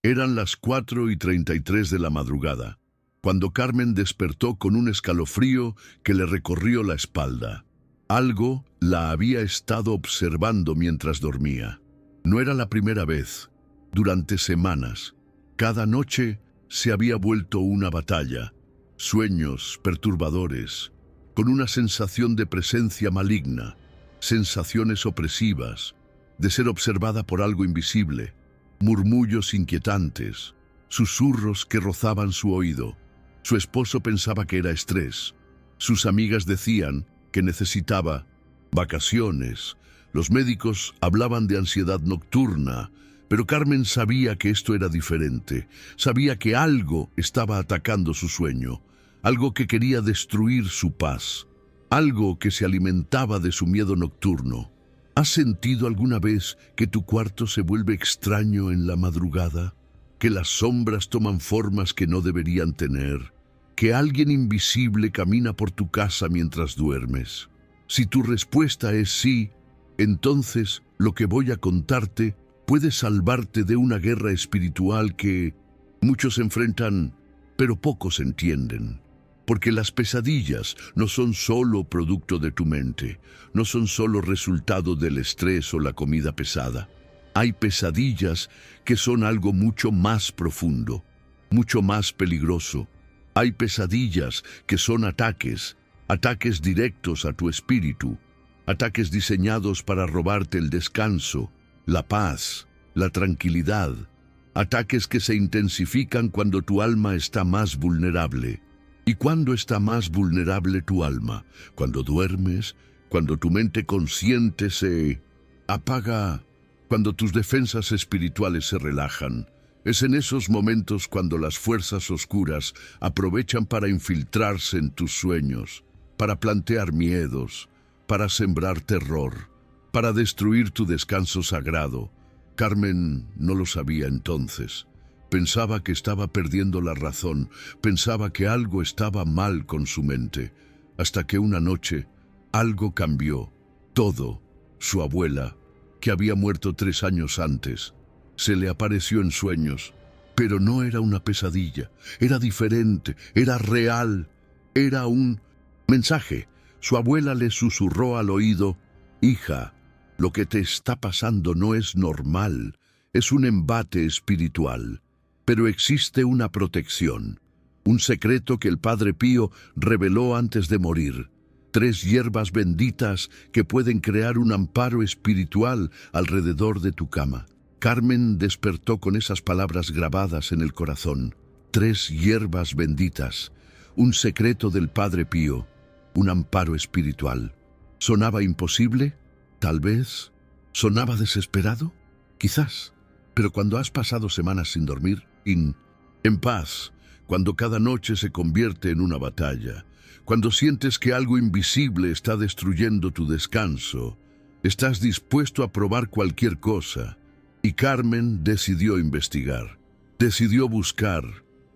Eran las 4:33 de la madrugada, cuando Carmen despertó con un escalofrío que le recorrió la espalda. Algo la había estado observando mientras dormía. No era la primera vez. Durante semanas, cada noche se había vuelto una batalla. Sueños perturbadores, con una sensación de presencia maligna, sensaciones opresivas, de ser observada por algo invisible, murmullos inquietantes, susurros que rozaban su oído. Su esposo pensaba que era estrés. Sus amigas decían que necesitaba vacaciones. Los médicos hablaban de ansiedad nocturna, pero Carmen sabía que esto era diferente. Sabía que algo estaba atacando su sueño, algo que quería destruir su paz, algo que se alimentaba de su miedo nocturno. ¿Has sentido alguna vez que tu cuarto se vuelve extraño en la madrugada? ¿Que las sombras toman formas que no deberían tener? ¿Que alguien invisible camina por tu casa mientras duermes? Si tu respuesta es sí, entonces lo que voy a contarte puede salvarte de una guerra espiritual que muchos enfrentan, pero pocos entienden. Porque las pesadillas no son solo producto de tu mente, no son solo resultado del estrés o la comida pesada. Hay pesadillas que son algo mucho más profundo, mucho más peligroso. Hay pesadillas que son ataques directos a tu espíritu, ataques diseñados para robarte el descanso, la paz, la tranquilidad, ataques que se intensifican cuando tu alma está más vulnerable. ¿Y cuándo está más vulnerable tu alma? Cuando duermes, cuando tu mente consciente se apaga, cuando tus defensas espirituales se relajan. Es en esos momentos cuando las fuerzas oscuras aprovechan para infiltrarse en tus sueños, para plantear miedos, para sembrar terror, para destruir tu descanso sagrado. Carmen no lo sabía entonces. Pensaba que estaba perdiendo la razón, pensaba que algo estaba mal con su mente, hasta que una noche algo cambió. Todo. Su abuela, que había muerto 3 años antes, se le apareció en sueños, pero no era una pesadilla, era diferente, era real, era un mensaje. Su abuela le susurró al oído: «Hija, lo que te está pasando no es normal, es un embate espiritual». Pero existe una protección, un secreto que el Padre Pío reveló antes de morir. 3 hierbas benditas que pueden crear un amparo espiritual alrededor de tu cama. Carmen despertó con esas palabras grabadas en el corazón. 3 hierbas benditas, un secreto del Padre Pío, un amparo espiritual. ¿Sonaba imposible? Tal vez. ¿Sonaba desesperado? Quizás. Pero cuando has pasado semanas sin dormir, en paz, cuando cada noche se convierte en una batalla, cuando sientes que algo invisible está destruyendo tu descanso, estás dispuesto a probar cualquier cosa. Y Carmen decidió investigar, decidió buscar,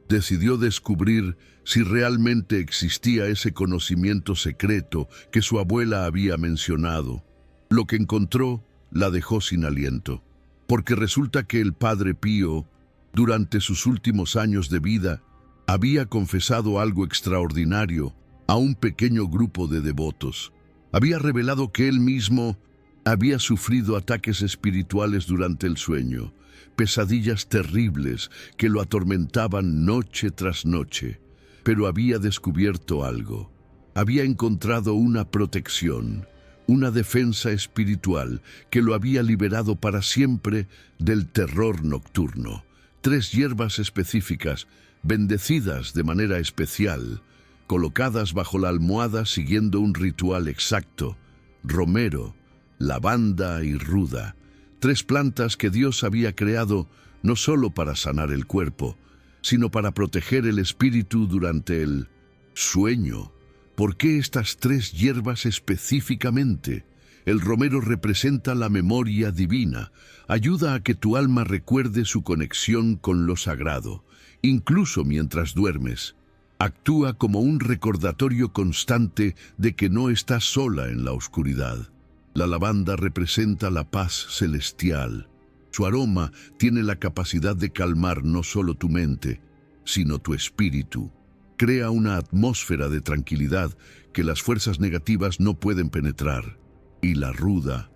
decidió descubrir si realmente existía ese conocimiento secreto que su abuela había mencionado. Lo que encontró la dejó sin aliento, porque resulta que el Padre Pío, durante sus últimos años de vida, había confesado algo extraordinario a un pequeño grupo de devotos. Había revelado que él mismo había sufrido ataques espirituales durante el sueño, pesadillas terribles que lo atormentaban noche tras noche. Pero había descubierto algo. Había encontrado una protección, una defensa espiritual que lo había liberado para siempre del terror nocturno. 3 hierbas específicas, bendecidas de manera especial, colocadas bajo la almohada siguiendo un ritual exacto: romero, lavanda y ruda. 3 plantas que Dios había creado no solo para sanar el cuerpo, sino para proteger el espíritu durante el sueño. ¿Por qué estas 3 hierbas específicamente? El romero representa la memoria divina, ayuda a que tu alma recuerde su conexión con lo sagrado, incluso mientras duermes. Actúa como un recordatorio constante de que no estás sola en la oscuridad. La lavanda representa la paz celestial, Su aroma tiene la capacidad de calmar no solo tu mente, sino tu espíritu. Crea una atmósfera de tranquilidad que las fuerzas negativas no pueden penetrar. Y la ruda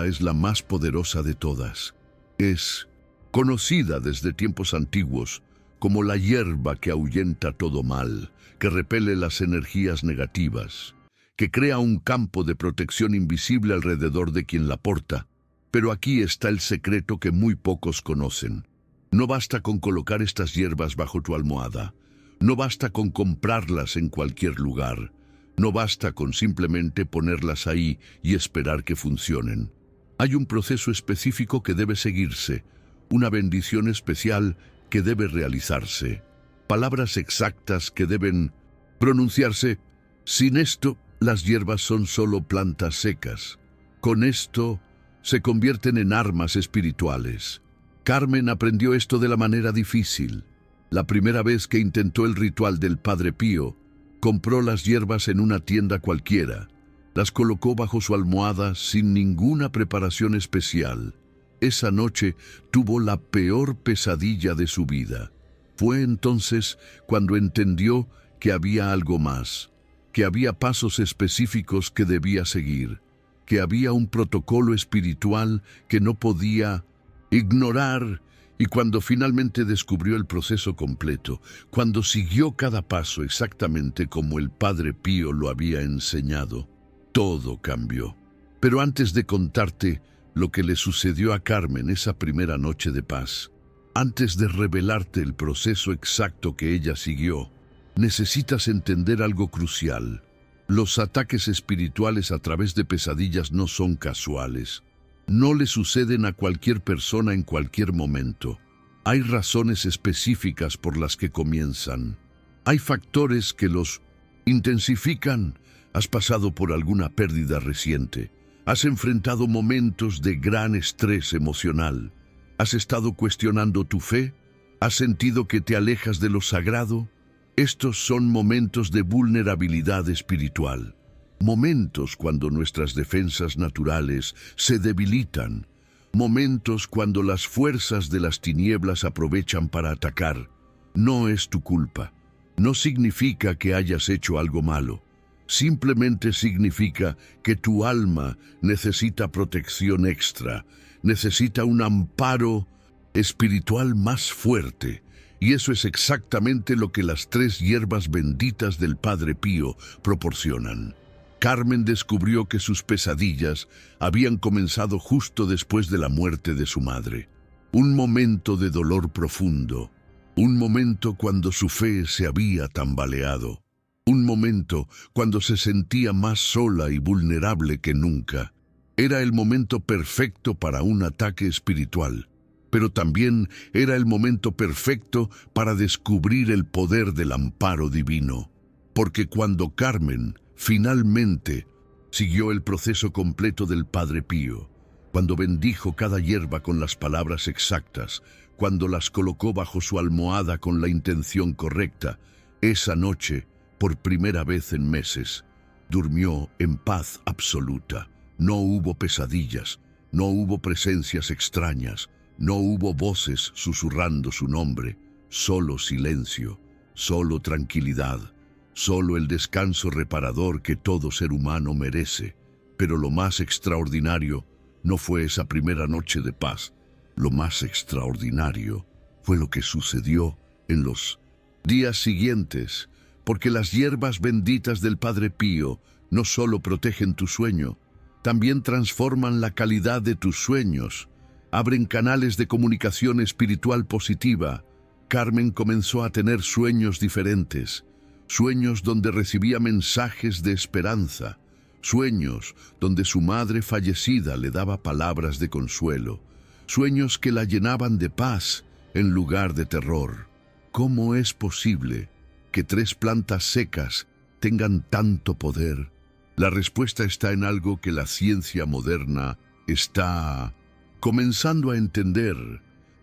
es la más poderosa de todas. Es conocida desde tiempos antiguos como la hierba que ahuyenta todo mal, que repele las energías negativas, que crea un campo de protección invisible alrededor de quien la porta. Pero aquí está el secreto que muy pocos conocen. No basta con colocar estas hierbas bajo tu almohada. No basta con comprarlas en cualquier lugar. No basta con simplemente ponerlas ahí y esperar que funcionen. Hay un proceso específico que debe seguirse, una bendición especial que debe realizarse, palabras exactas que deben pronunciarse. Sin esto, las hierbas son solo plantas secas. Con esto, se convierten en armas espirituales. Carmen aprendió esto de la manera difícil. La primera vez que intentó el ritual del Padre Pío, compró las hierbas en una tienda cualquiera. Las colocó bajo su almohada sin ninguna preparación especial. Esa noche tuvo la peor pesadilla de su vida. Fue entonces cuando entendió que había algo más, que había pasos específicos que debía seguir, que había un protocolo espiritual que no podía ignorar. Y cuando finalmente descubrió el proceso completo, cuando siguió cada paso exactamente como el Padre Pío lo había enseñado, todo cambió. Pero antes de contarte lo que le sucedió a Carmen esa primera noche de paz, antes de revelarte el proceso exacto que ella siguió, necesitas entender algo crucial. Los ataques espirituales a través de pesadillas no son casuales. No le suceden a cualquier persona en cualquier momento. Hay razones específicas por las que comienzan. Hay factores que los intensifican. Has pasado por alguna pérdida reciente. Has enfrentado momentos de gran estrés emocional. ¿Has estado cuestionando tu fe? ¿Has sentido que te alejas de lo sagrado? Estos son momentos de vulnerabilidad espiritual. Momentos cuando nuestras defensas naturales se debilitan. Momentos cuando las fuerzas de las tinieblas aprovechan para atacar. No es tu culpa. No significa que hayas hecho algo malo. Simplemente significa que tu alma necesita protección extra. Necesita un amparo espiritual más fuerte. Y eso es exactamente lo que las 3 hierbas benditas del Padre Pío proporcionan. Carmen descubrió que sus pesadillas habían comenzado justo después de la muerte de su madre. Un momento de dolor profundo. Un momento cuando su fe se había tambaleado. Un momento cuando se sentía más sola y vulnerable que nunca. Era el momento perfecto para un ataque espiritual. Pero también era el momento perfecto para descubrir el poder del amparo divino. Porque cuando Carmen finalmente siguió el proceso completo del Padre Pío, cuando bendijo cada hierba con las palabras exactas, cuando las colocó bajo su almohada con la intención correcta, esa noche, por primera vez en meses, durmió en paz absoluta. No hubo pesadillas, no hubo presencias extrañas, no hubo voces susurrando su nombre, solo silencio, solo tranquilidad, solo el descanso reparador que todo ser humano merece. Pero lo más extraordinario no fue esa primera noche de paz. Lo más extraordinario fue lo que sucedió en los días siguientes, porque las hierbas benditas del Padre Pío no solo protegen tu sueño, también transforman la calidad de tus sueños, abren canales de comunicación espiritual positiva. Carmen comenzó a tener sueños diferentes, sueños donde recibía mensajes de esperanza, sueños donde su madre fallecida le daba palabras de consuelo, sueños que la llenaban de paz en lugar de terror. ¿Cómo es posible que 3 plantas secas tengan tanto poder? La respuesta está en algo que la ciencia moderna está comenzando a entender,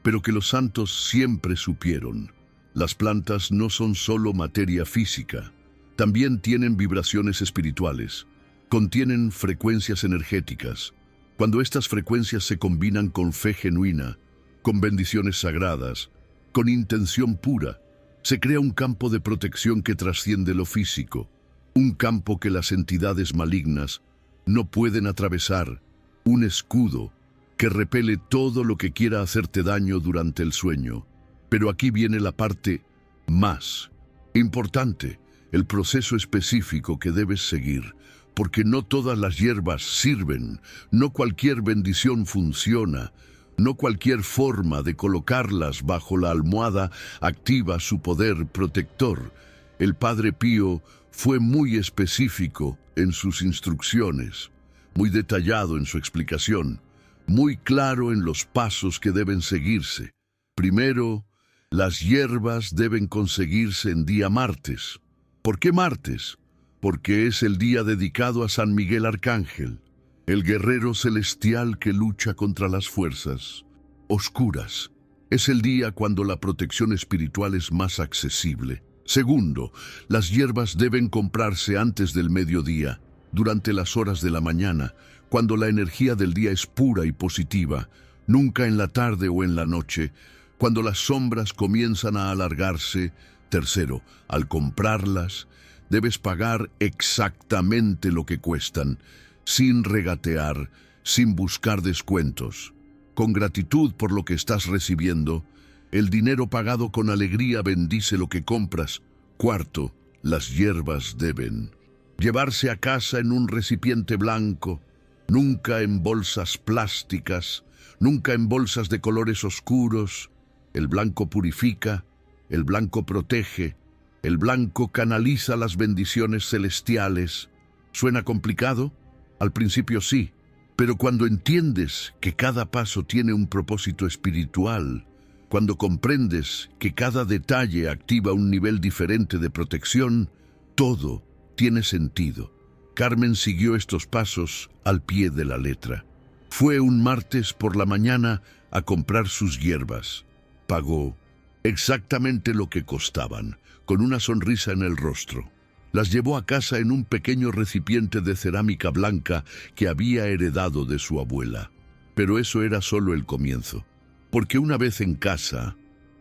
pero que los santos siempre supieron. Las plantas no son solo materia física, también tienen vibraciones espirituales, contienen frecuencias energéticas. Cuando estas frecuencias se combinan con fe genuina, con bendiciones sagradas, con intención pura, se crea un campo de protección que trasciende lo físico, un campo que las entidades malignas no pueden atravesar, un escudo que repele todo lo que quiera hacerte daño durante el sueño. Pero aquí viene la parte más importante, el proceso específico que debes seguir, porque no todas las hierbas sirven, no cualquier bendición funciona, no cualquier forma de colocarlas bajo la almohada activa su poder protector. El Padre Pío fue muy específico en sus instrucciones, muy detallado en su explicación, muy claro en los pasos que deben seguirse. Primero, las hierbas deben conseguirse en día martes. ¿Por qué martes? Porque es el día dedicado a San Miguel Arcángel, el guerrero celestial que lucha contra las fuerzas oscuras. Es el día cuando la protección espiritual es más accesible. Segundo, las hierbas deben comprarse antes del mediodía, durante las horas de la mañana, cuando la energía del día es pura y positiva, nunca en la tarde o en la noche, cuando las sombras comienzan a alargarse. Tercero, al comprarlas, debes pagar exactamente lo que cuestan, sin regatear, sin buscar descuentos. Con gratitud por lo que estás recibiendo, el dinero pagado con alegría bendice lo que compras. Cuarto, las hierbas deben llevarse a casa en un recipiente blanco, nunca en bolsas plásticas, nunca en bolsas de colores oscuros. El blanco purifica, el blanco protege, el blanco canaliza las bendiciones celestiales. ¿Suena complicado? Al principio sí, pero cuando entiendes que cada paso tiene un propósito espiritual, cuando comprendes que cada detalle activa un nivel diferente de protección, todo tiene sentido. Carmen siguió estos pasos al pie de la letra. Fue un martes por la mañana a comprar sus hierbas. Pagó exactamente lo que costaban, con una sonrisa en el rostro. Las llevó a casa en un pequeño recipiente de cerámica blanca que había heredado de su abuela. Pero eso era solo el comienzo, porque una vez en casa,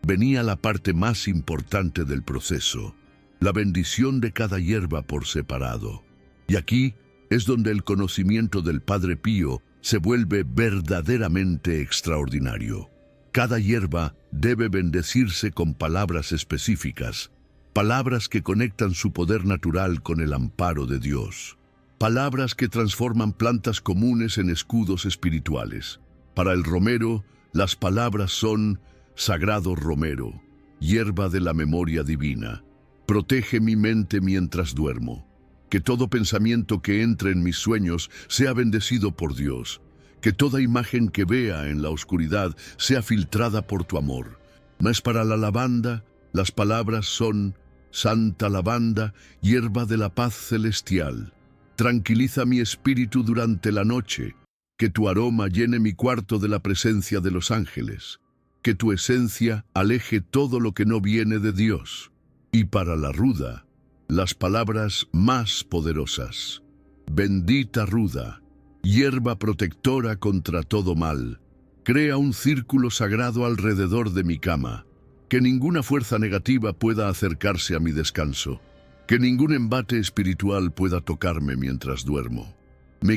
venía la parte más importante del proceso, la bendición de cada hierba por separado. Y aquí es donde el conocimiento del Padre Pío se vuelve verdaderamente extraordinario. Cada hierba debe bendecirse con palabras específicas, palabras que conectan su poder natural con el amparo de Dios, palabras que transforman plantas comunes en escudos espirituales. Para el romero, las palabras son: Sagrado Romero, hierba de la memoria divina, protege mi mente mientras duermo. Que todo pensamiento que entre en mis sueños sea bendecido por Dios. Que toda imagen que vea en la oscuridad sea filtrada por tu amor. Mas para la lavanda, las palabras son: Santa lavanda, hierba de la paz celestial. Tranquiliza mi espíritu durante la noche. Que tu aroma llene mi cuarto de la presencia de los ángeles. Que tu esencia aleje todo lo que no viene de Dios. Y para la ruda, las palabras más poderosas. Bendita ruda, hierba protectora contra todo mal. Crea un círculo sagrado alrededor de mi cama. Que ninguna fuerza negativa pueda acercarse a mi descanso. Que ningún embate espiritual pueda tocarme mientras duermo.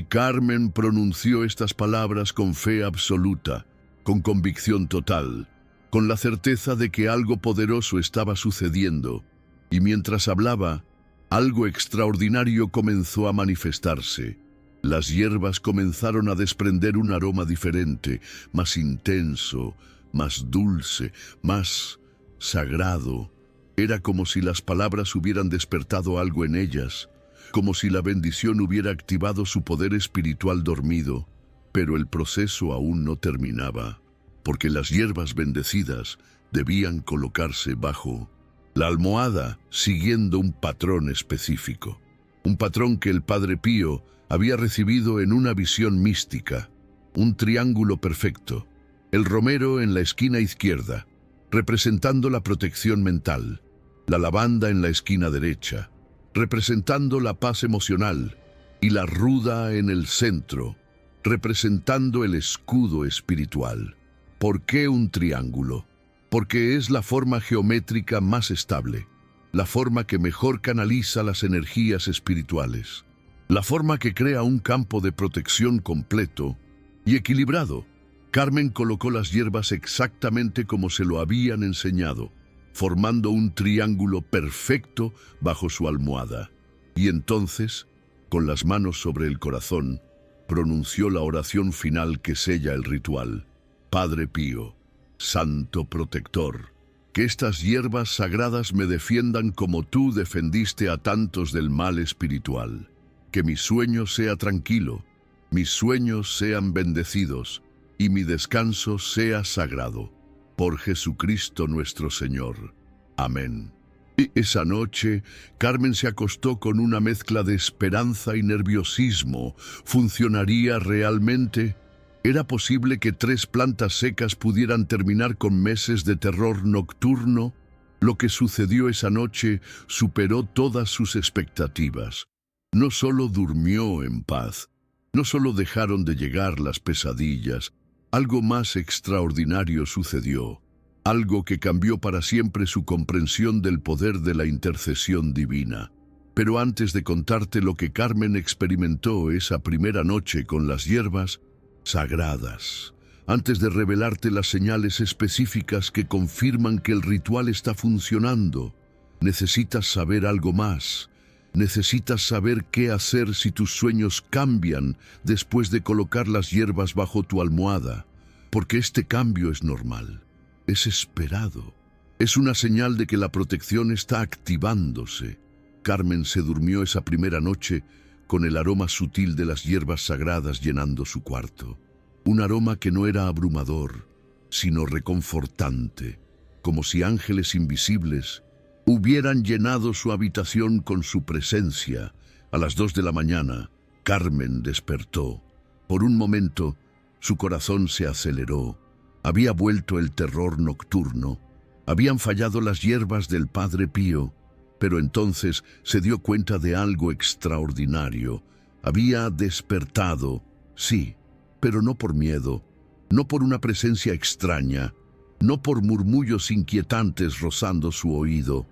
Carmen pronunció estas palabras con fe absoluta, con convicción total, con la certeza de que algo poderoso estaba sucediendo, y mientras hablaba, algo extraordinario comenzó a manifestarse. Las hierbas comenzaron a desprender un aroma diferente, más intenso, más dulce, más sagrado. Era como si las palabras hubieran despertado algo en ellas, como si la bendición hubiera activado su poder espiritual dormido. Pero el proceso aún no terminaba, porque las hierbas bendecidas debían colocarse bajo la almohada, siguiendo un patrón específico. Un patrón que el Padre Pío había recibido en una visión mística. Un triángulo perfecto. El romero en la esquina izquierda, representando la protección mental. La lavanda en la esquina derecha, representando la paz emocional. Y la ruda en el centro, representando el escudo espiritual. ¿Por qué un triángulo? Porque es la forma geométrica más estable, la forma que mejor canaliza las energías espirituales, la forma que crea un campo de protección completo y equilibrado. Carmen colocó las hierbas exactamente como se lo habían enseñado, formando un triángulo perfecto bajo su almohada. Y entonces, con las manos sobre el corazón, pronunció la oración final que sella el ritual. Padre Pío, Santo Protector, que estas hierbas sagradas me defiendan como tú defendiste a tantos del mal espiritual. Que mi sueño sea tranquilo, mis sueños sean bendecidos y mi descanso sea sagrado. Por Jesucristo nuestro Señor. Amén. Y esa noche, Carmen se acostó con una mezcla de esperanza y nerviosismo. ¿Funcionaría realmente? ¿Era posible que 3 plantas secas pudieran terminar con meses de terror nocturno? Lo que sucedió esa noche superó todas sus expectativas. No solo durmió en paz, no solo dejaron de llegar las pesadillas, algo más extraordinario sucedió, algo que cambió para siempre su comprensión del poder de la intercesión divina. Pero antes de contarte lo que Carmen experimentó esa primera noche con las hierbas sagradas, antes de revelarte las señales específicas que confirman que el ritual está funcionando, necesitas saber algo más. Necesitas saber qué hacer si tus sueños cambian después de colocar las hierbas bajo tu almohada, porque este cambio es normal, es esperado, es una señal de que la protección está activándose. Carmen se durmió esa primera noche con el aroma sutil de las hierbas sagradas llenando su cuarto, un aroma que no era abrumador, sino reconfortante, como si ángeles invisibles hubieran llenado su habitación con su presencia. A las 2 de la mañana, Carmen despertó. Por un momento, su corazón se aceleró. Había vuelto el terror nocturno. Habían fallado las hierbas del Padre Pío, pero entonces se dio cuenta de algo extraordinario. Había despertado, sí, pero no por miedo, no por una presencia extraña, no por murmullos inquietantes rozando su oído.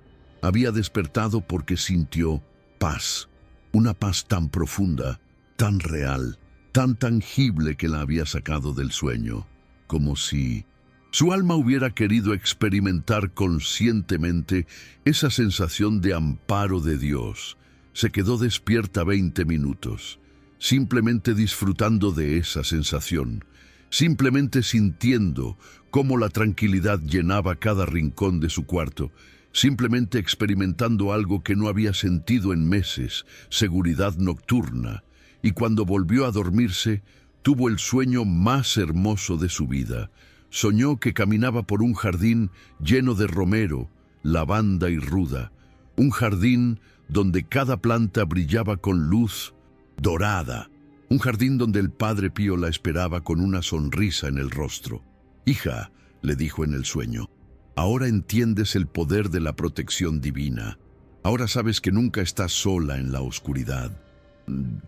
Había despertado porque sintió paz, una paz tan profunda, tan real, tan tangible que la había sacado del sueño, como si su alma hubiera querido experimentar conscientemente esa sensación de amparo de Dios. Se quedó despierta 20 minutos, simplemente disfrutando de esa sensación, simplemente sintiendo cómo la tranquilidad llenaba cada rincón de su cuarto, simplemente experimentando algo que no había sentido en meses, seguridad nocturna, y cuando volvió a dormirse, tuvo el sueño más hermoso de su vida. Soñó que caminaba por un jardín lleno de romero, lavanda y ruda, un jardín donde cada planta brillaba con luz dorada, un jardín donde el Padre Pío la esperaba con una sonrisa en el rostro. «Hija», le dijo en el sueño, «ahora entiendes el poder de la protección divina. Ahora sabes que nunca estás sola en la oscuridad».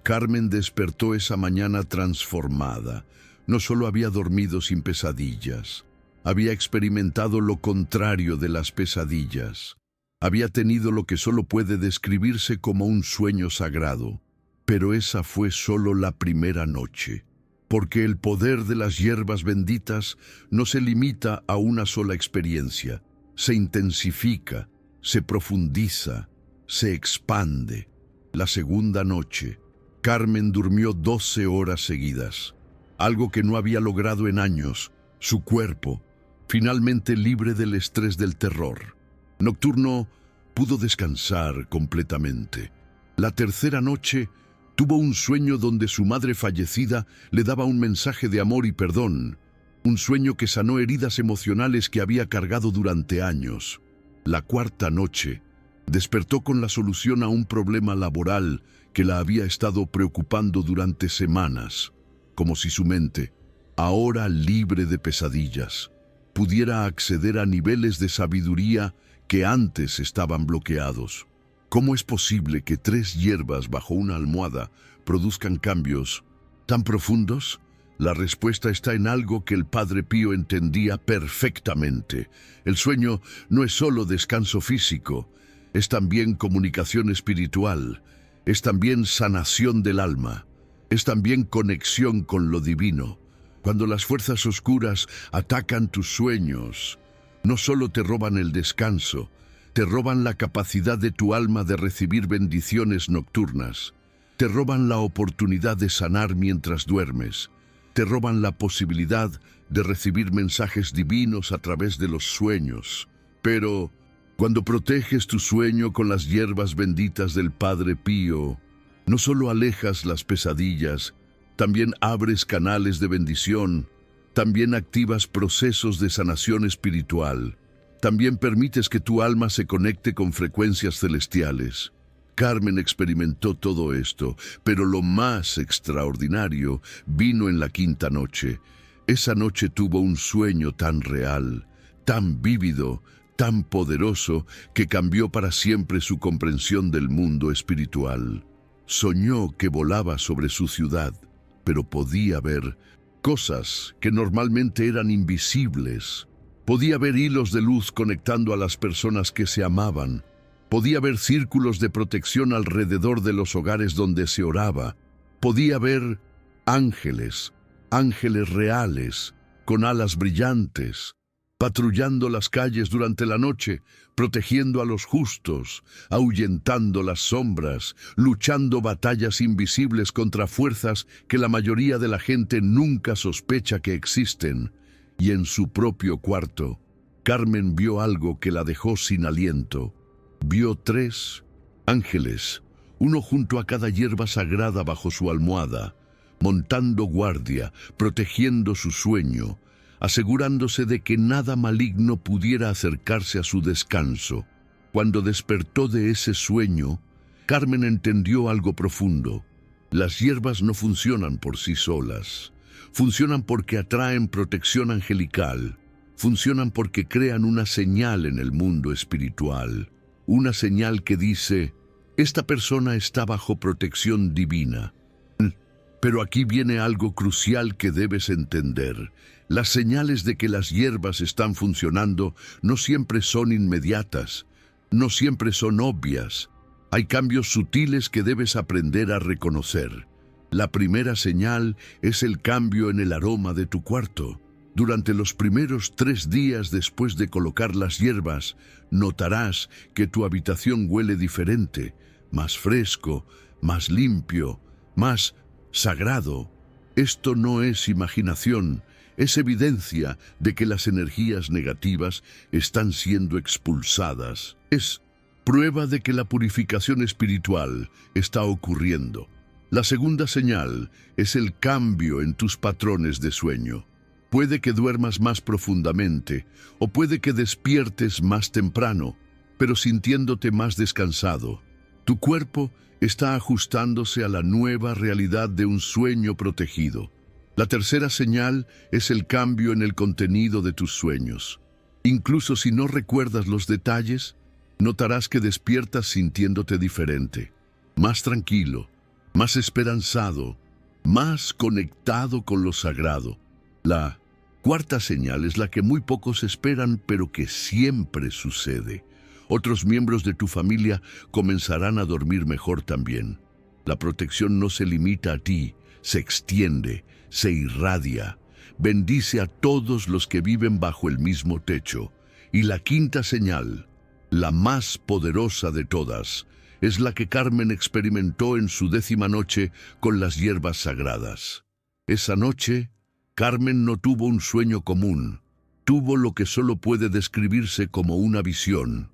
Carmen despertó esa mañana transformada. No solo había dormido sin pesadillas, había experimentado lo contrario de las pesadillas. Había tenido lo que solo puede describirse como un sueño sagrado. Pero esa fue solo la primera noche, porque el poder de las hierbas benditas no se limita a una sola experiencia, se intensifica, se profundiza, se expande. La segunda noche, Carmen durmió 12 horas seguidas, algo que no había logrado en años. Su cuerpo, finalmente libre del estrés del terror nocturno, pudo descansar completamente. La tercera noche, tuvo un sueño donde su madre fallecida le daba un mensaje de amor y perdón, un sueño que sanó heridas emocionales que había cargado durante años. La cuarta noche, despertó con la solución a un problema laboral que la había estado preocupando durante semanas, como si su mente, ahora libre de pesadillas, pudiera acceder a niveles de sabiduría que antes estaban bloqueados. ¿Cómo es posible que 3 hierbas bajo una almohada produzcan cambios ¿Tan profundos? La respuesta está en algo que el Padre Pío entendía perfectamente. El sueño no es solo descanso físico, es también comunicación espiritual, es también sanación del alma, es también conexión con lo divino. Cuando las fuerzas oscuras atacan tus sueños, no solo te roban el descanso, te roban la capacidad de tu alma de recibir bendiciones nocturnas, te roban la oportunidad de sanar mientras duermes, te roban la posibilidad de recibir mensajes divinos a través de los sueños. Pero cuando proteges tu sueño con las hierbas benditas del Padre Pío, no solo alejas las pesadillas, también abres canales de bendición, también activas procesos de sanación espiritual, también permites que tu alma se conecte con frecuencias celestiales. Carmen experimentó todo esto, pero lo más extraordinario vino en la quinta noche. Esa noche tuvo un sueño tan real, tan vívido, tan poderoso, que cambió para siempre su comprensión del mundo espiritual. Soñó que volaba sobre su ciudad, pero podía ver cosas que normalmente eran invisibles. Podía ver hilos de luz conectando a las personas que se amaban. Podía ver círculos de protección alrededor de los hogares donde se oraba. Podía ver ángeles, ángeles reales, con alas brillantes, patrullando las calles durante la noche, protegiendo a los justos, ahuyentando las sombras, luchando batallas invisibles contra fuerzas que la mayoría de la gente nunca sospecha que existen. Y en su propio cuarto, Carmen vio algo que la dejó sin aliento. Vio 3 ángeles, uno junto a cada hierba sagrada bajo su almohada, montando guardia, protegiendo su sueño, asegurándose de que nada maligno pudiera acercarse a su descanso. Cuando despertó de ese sueño, Carmen entendió algo profundo. Las hierbas no funcionan por sí solas. Funcionan porque atraen protección angelical. Funcionan porque crean una señal en el mundo espiritual. Una señal que dice, esta persona está bajo protección divina. Pero aquí viene algo crucial que debes entender. Las señales de que las hierbas están funcionando no siempre son inmediatas, no siempre son obvias. Hay cambios sutiles que debes aprender a reconocer. La primera señal es el cambio en el aroma de tu cuarto. Durante los primeros 3 días después de colocar las hierbas, notarás que tu habitación huele diferente, más fresco, más limpio, más sagrado. Esto no es imaginación, es evidencia de que las energías negativas están siendo expulsadas. Es prueba de que la purificación espiritual está ocurriendo. La segunda señal es el cambio en tus patrones de sueño. Puede que duermas más profundamente o puede que despiertes más temprano, pero sintiéndote más descansado. Tu cuerpo está ajustándose a la nueva realidad de un sueño protegido. La tercera señal es el cambio en el contenido de tus sueños. Incluso si no recuerdas los detalles, notarás que despiertas sintiéndote diferente, más tranquilo, más esperanzado, más conectado con lo sagrado. La cuarta señal es la que muy pocos esperan, pero que siempre sucede. Otros miembros de tu familia comenzarán a dormir mejor también. La protección no se limita a ti, se extiende, se irradia. Bendice a todos los que viven bajo el mismo techo. Y la quinta señal, la más poderosa de todas, es la que Carmen experimentó en su 10ª noche con las hierbas sagradas. Esa noche, Carmen no tuvo un sueño común, tuvo lo que solo puede describirse como una visión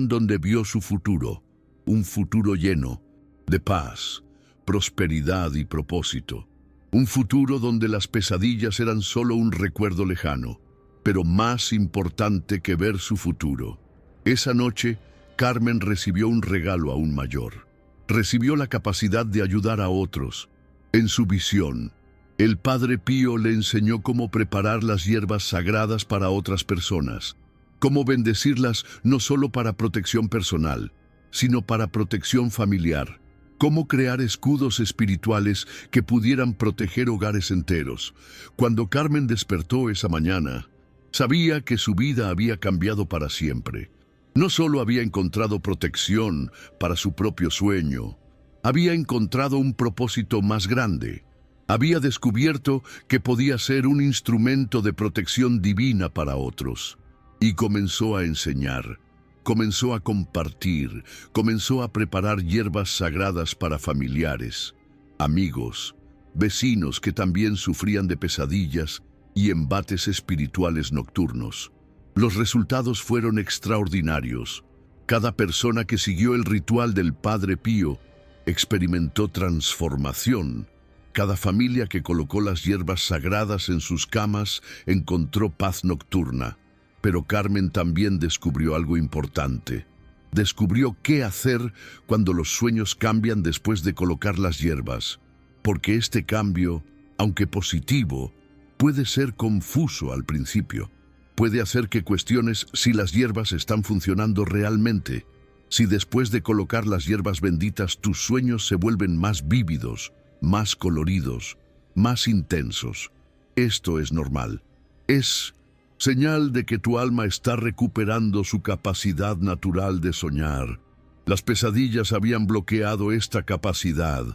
donde vio su futuro, un futuro lleno de paz, prosperidad y propósito, un futuro donde las pesadillas eran solo un recuerdo lejano, pero más importante que ver su futuro. Esa noche, Carmen recibió un regalo aún mayor. Recibió la capacidad de ayudar a otros. En su visión, el Padre Pío le enseñó cómo preparar las hierbas sagradas para otras personas, cómo bendecirlas no solo para protección personal, sino para protección familiar, cómo crear escudos espirituales que pudieran proteger hogares enteros. Cuando Carmen despertó esa mañana, sabía que su vida había cambiado para siempre. No solo había encontrado protección para su propio sueño, había encontrado un propósito más grande. Había descubierto que podía ser un instrumento de protección divina para otros. Y comenzó a enseñar, comenzó a compartir, comenzó a preparar hierbas sagradas para familiares, amigos, vecinos que también sufrían de pesadillas y embates espirituales nocturnos. Los resultados fueron extraordinarios. Cada persona que siguió el ritual del Padre Pío experimentó transformación. Cada familia que colocó las hierbas sagradas en sus camas encontró paz nocturna. Pero Carmen también descubrió algo importante. Descubrió qué hacer cuando los sueños cambian después de colocar las hierbas. Porque este cambio, aunque positivo, puede ser confuso al principio. Puede hacer que cuestiones si las hierbas están funcionando realmente. Si después de colocar las hierbas benditas tus sueños se vuelven más vívidos, más coloridos, más intensos. Esto es normal. Es señal de que tu alma está recuperando su capacidad natural de soñar. Las pesadillas habían bloqueado esta capacidad.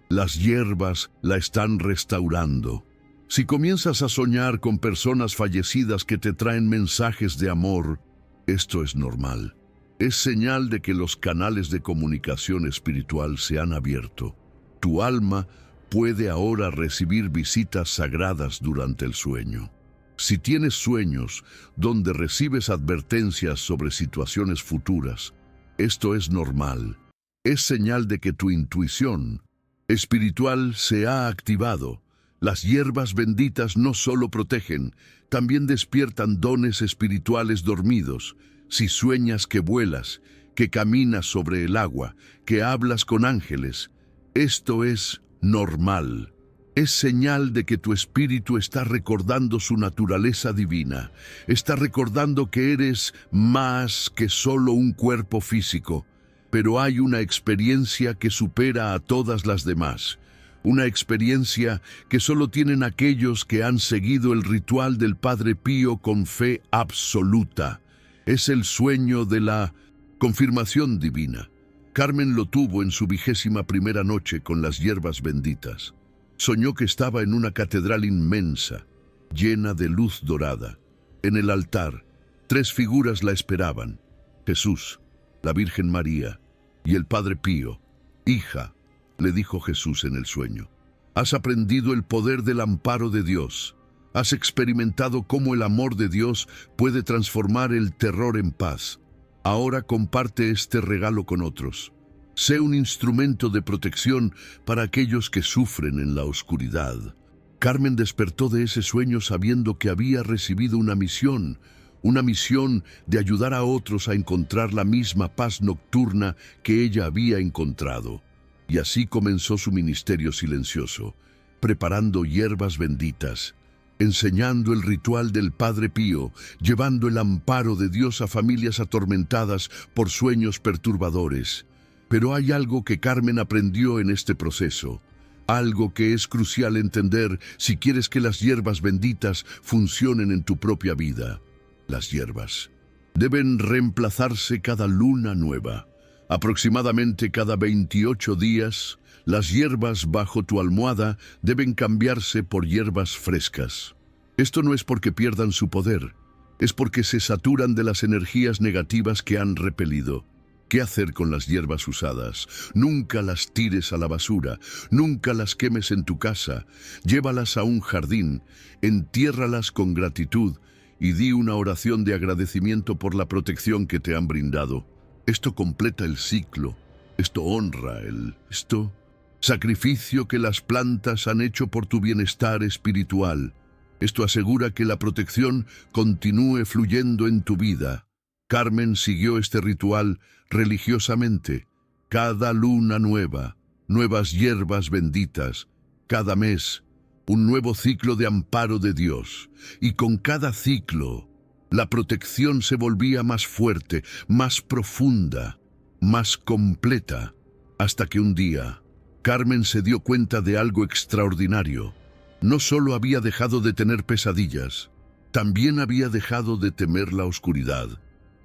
Las hierbas la están restaurando. Si comienzas a soñar con personas fallecidas que te traen mensajes de amor, esto es normal. Es señal de que los canales de comunicación espiritual se han abierto. Tu alma puede ahora recibir visitas sagradas durante el sueño. Si tienes sueños donde recibes advertencias sobre situaciones futuras, esto es normal. Es señal de que tu intuición espiritual se ha activado. Las hierbas benditas no solo protegen, también despiertan dones espirituales dormidos. Si sueñas que vuelas, que caminas sobre el agua, que hablas con ángeles, esto es normal. Es señal de que tu espíritu está recordando su naturaleza divina. Está recordando que eres más que solo un cuerpo físico, pero hay una experiencia que supera a todas las demás. Una experiencia que solo tienen aquellos que han seguido el ritual del Padre Pío con fe absoluta. Es el sueño de la confirmación divina. Carmen lo tuvo en su 21ª noche con las hierbas benditas. Soñó que estaba en una catedral inmensa, llena de luz dorada. En el altar, 3 figuras la esperaban: Jesús, la Virgen María y el Padre Pío. «Hija», le dijo Jesús en el sueño, «has aprendido el poder del amparo de Dios. Has experimentado cómo el amor de Dios puede transformar el terror en paz. Ahora comparte este regalo con otros. Sé un instrumento de protección para aquellos que sufren en la oscuridad». Carmen despertó de ese sueño sabiendo que había recibido una misión de ayudar a otros a encontrar la misma paz nocturna que ella había encontrado. Y así comenzó su ministerio silencioso, preparando hierbas benditas, enseñando el ritual del Padre Pío, llevando el amparo de Dios a familias atormentadas por sueños perturbadores. Pero hay algo que Carmen aprendió en este proceso, algo que es crucial entender si quieres que las hierbas benditas funcionen en tu propia vida. Las hierbas deben reemplazarse cada luna nueva. Aproximadamente cada 28 días, las hierbas bajo tu almohada deben cambiarse por hierbas frescas. Esto no es porque pierdan su poder, es porque se saturan de las energías negativas que han repelido. ¿Qué hacer con las hierbas usadas? Nunca las tires a la basura, nunca las quemes en tu casa. Llévalas a un jardín, entiérralas con gratitud y di una oración de agradecimiento por la protección que te han brindado. Esto completa el ciclo, esto honra esto sacrificio que las plantas han hecho por tu bienestar espiritual. Esto asegura que la protección continúe fluyendo en tu vida. Carmen siguió este ritual religiosamente. Cada luna nueva, nuevas hierbas benditas. Cada mes, un nuevo ciclo de amparo de Dios. Y con cada ciclo, la protección se volvía más fuerte, más profunda, más completa. Hasta que un día, Carmen se dio cuenta de algo extraordinario. No solo había dejado de tener pesadillas, también había dejado de temer la oscuridad.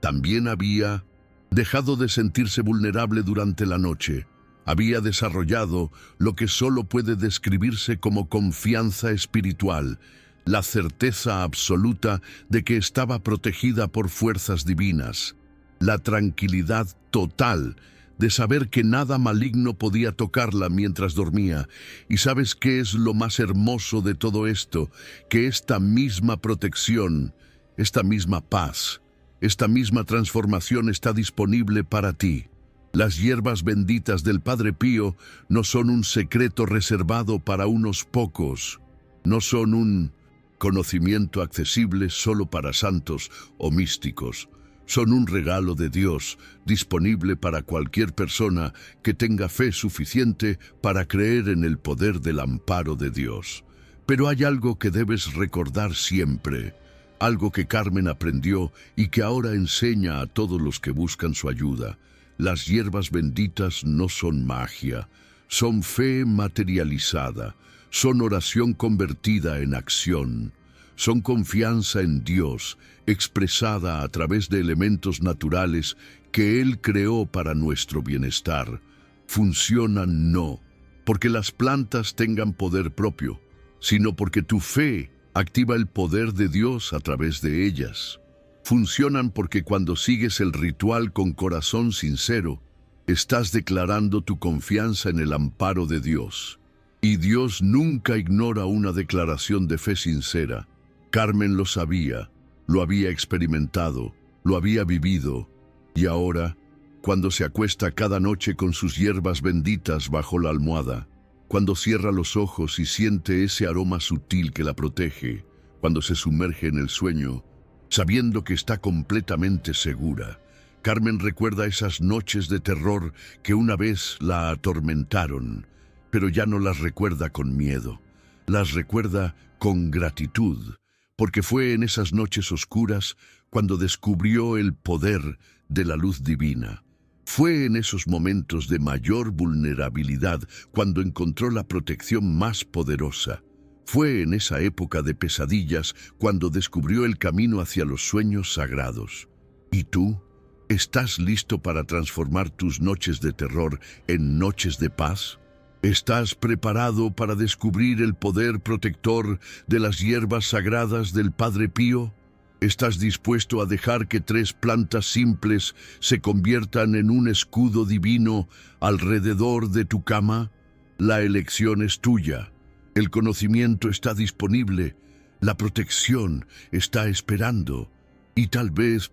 También había dejado de sentirse vulnerable durante la noche. Había desarrollado lo que solo puede describirse como confianza espiritual, la certeza absoluta de que estaba protegida por fuerzas divinas, la tranquilidad total de saber que nada maligno podía tocarla mientras dormía. ¿Y sabes qué es lo más hermoso de todo esto? Que esta misma protección, esta misma paz, esta misma transformación está disponible para ti. Las hierbas benditas del Padre Pío no son un secreto reservado para unos pocos, no son un conocimiento accesible solo para santos o místicos. Son un regalo de Dios, disponible para cualquier persona que tenga fe suficiente para creer en el poder del amparo de Dios. Pero hay algo que debes recordar siempre, algo que Carmen aprendió y que ahora enseña a todos los que buscan su ayuda. Las hierbas benditas no son magia, son fe materializada, son oración convertida en acción, son confianza en Dios, expresada a través de elementos naturales que Él creó para nuestro bienestar. Funcionan no porque las plantas tengan poder propio, sino porque tu fe activa el poder de Dios a través de ellas. Funcionan porque cuando sigues el ritual con corazón sincero, estás declarando tu confianza en el amparo de Dios. Y Dios nunca ignora una declaración de fe sincera. Carmen lo sabía, lo había experimentado, lo había vivido, y ahora, cuando se acuesta cada noche con sus hierbas benditas bajo la almohada, cuando cierra los ojos y siente ese aroma sutil que la protege, cuando se sumerge en el sueño, sabiendo que está completamente segura, Carmen recuerda esas noches de terror que una vez la atormentaron, pero ya no las recuerda con miedo, las recuerda con gratitud, porque fue en esas noches oscuras cuando descubrió el poder de la luz divina. Fue en esos momentos de mayor vulnerabilidad cuando encontró la protección más poderosa. Fue en esa época de pesadillas cuando descubrió el camino hacia los sueños sagrados. ¿Y tú? ¿Estás listo para transformar tus noches de terror en noches de paz? ¿Estás preparado para descubrir el poder protector de las hierbas sagradas del Padre Pío? ¿Estás dispuesto a dejar que 3 plantas simples se conviertan en un escudo divino alrededor de tu cama? La elección es tuya. El conocimiento está disponible. La protección está esperando. Y tal vez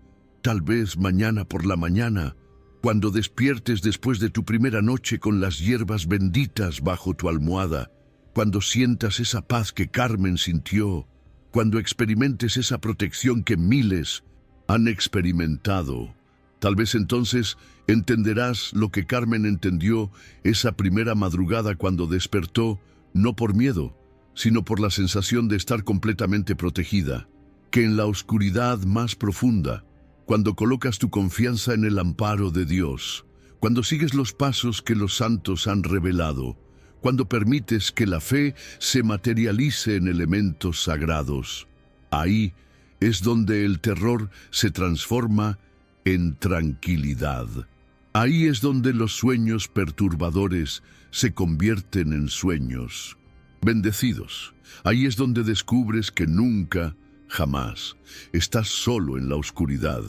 mañana por la mañana, cuando despiertes después de tu primera noche con las hierbas benditas bajo tu almohada, cuando sientas esa paz que Carmen sintió, cuando experimentes esa protección que miles han experimentado, tal vez entonces entenderás lo que Carmen entendió esa primera madrugada cuando despertó, no por miedo, sino por la sensación de estar completamente protegida, que en la oscuridad más profunda, cuando colocas tu confianza en el amparo de Dios, cuando sigues los pasos que los santos han revelado, cuando permites que la fe se materialice en elementos sagrados, ahí es donde el terror se transforma en tranquilidad. Ahí es donde los sueños perturbadores se convierten en sueños bendecidos. Ahí es donde descubres que nunca, jamás, estás solo en la oscuridad,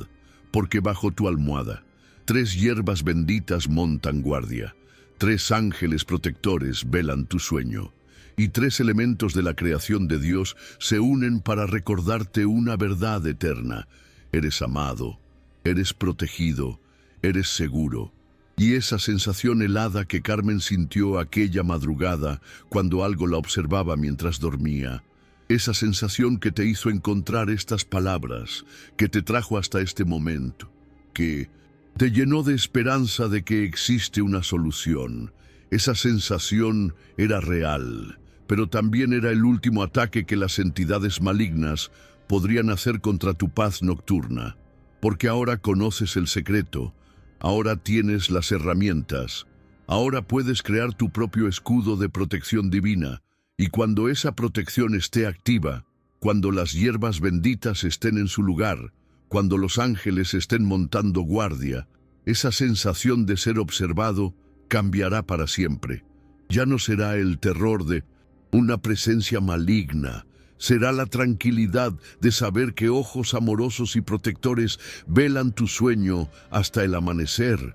porque bajo tu almohada 3 hierbas benditas montan guardia, 3 ángeles protectores velan tu sueño, y 3 elementos de la creación de Dios se unen para recordarte una verdad eterna. Eres amado, eres protegido, eres seguro. Y esa sensación helada que Carmen sintió aquella madrugada cuando algo la observaba mientras dormía, esa sensación que te hizo encontrar estas palabras, que te trajo hasta este momento, que te llenó de esperanza de que existe una solución. Esa sensación era real, pero también era el último ataque que las entidades malignas podrían hacer contra tu paz nocturna, porque ahora conoces el secreto, ahora tienes las herramientas, Ahora puedes crear tu propio escudo de protección divina, y cuando esa protección esté activa, cuando las hierbas benditas estén en su lugar, cuando los ángeles estén montando guardia, esa sensación de ser observado cambiará para siempre. Ya no será el terror de una presencia maligna, será la tranquilidad de saber que ojos amorosos y protectores velan tu sueño hasta el amanecer.